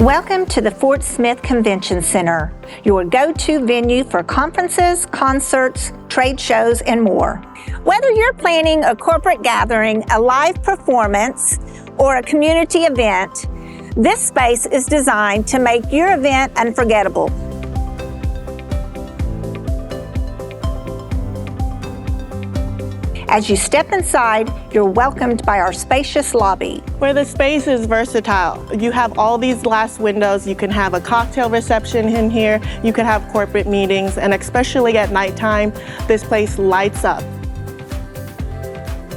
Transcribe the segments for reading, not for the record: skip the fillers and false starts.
Welcome to the Fort Smith Convention Center, your go-to venue for conferences, concerts, trade shows, and more. Whether you're planning a corporate gathering, a live performance, or a community event, this space is designed to make your event unforgettable. As you step inside, you're welcomed by our spacious lobby. Where the space is versatile. You have all these glass windows. You can have a cocktail reception in here. You can have corporate meetings, and especially at nighttime, this place lights up.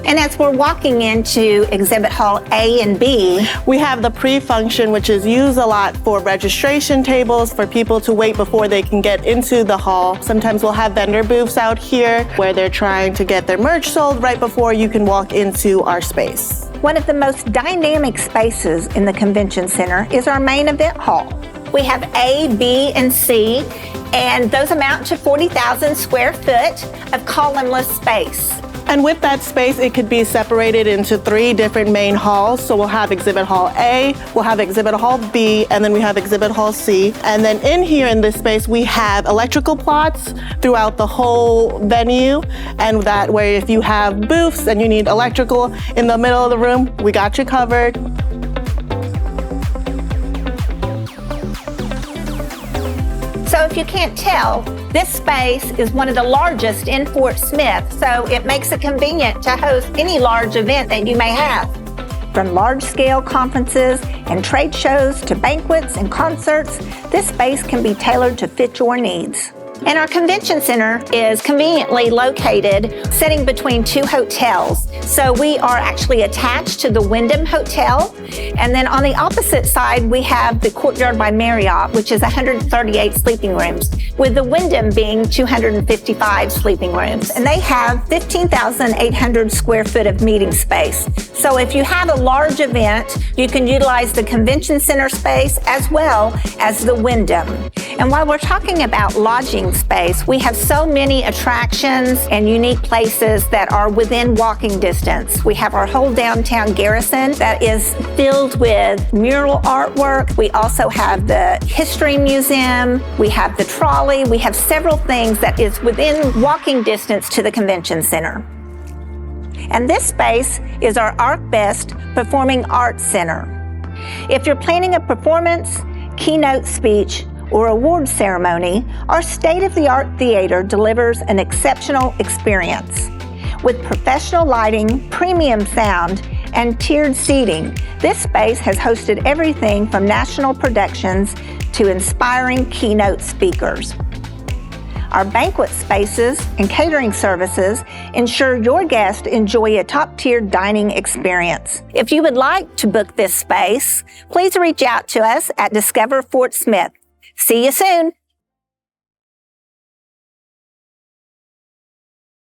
And as we're walking into Exhibit Hall A and B, we have the pre-function, which is used a lot for registration tables for people to wait before they can get into the hall. Sometimes we'll have vendor booths out here where they're trying to get their merch sold right before you can walk into our space. One of the most dynamic spaces in the convention center is our main event hall. We have A, B, and C, and those amount to 40,000 square foot of columnless space. And with that space, it could be separated into 3 different main halls. So we'll have Exhibit Hall A, we'll have Exhibit Hall B, and then we have Exhibit Hall C. And then in here in this space, we have electrical plots throughout the whole venue. And that way, if you have booths and you need electrical in the middle of the room, we got you covered. So if you can't tell, this space is one of the largest in Fort Smith, so it makes it convenient to host any large event that you may have. From large-scale conferences and trade shows to banquets and concerts, this space can be tailored to fit your needs. And our convention center is conveniently located sitting between 2 hotels. So we are actually attached to the Wyndham Hotel. And then on the opposite side, we have the Courtyard by Marriott, which is 138 sleeping rooms, with the Wyndham being 255 sleeping rooms. And they have 15,800 square foot of meeting space. So if you have a large event, you can utilize the convention center space as well as the Wyndham. And while we're talking about lodging space, we have so many attractions and unique places that are within walking distance. We have our whole downtown Garrison that is filled with mural artwork. We also have the History Museum. We have the trolley. We have several things that is within walking distance to the convention center. And this space is our ArcBest Performing Arts Center. If you're planning a performance, keynote speech, or award ceremony, our state-of-the-art theater delivers an exceptional experience. With professional lighting, premium sound, and tiered seating, this space has hosted everything from national productions to inspiring keynote speakers. Our banquet spaces and catering services ensure your guests enjoy a top-tier dining experience. If you would like to book this space, please reach out to us at Discover Fort Smith. See you soon.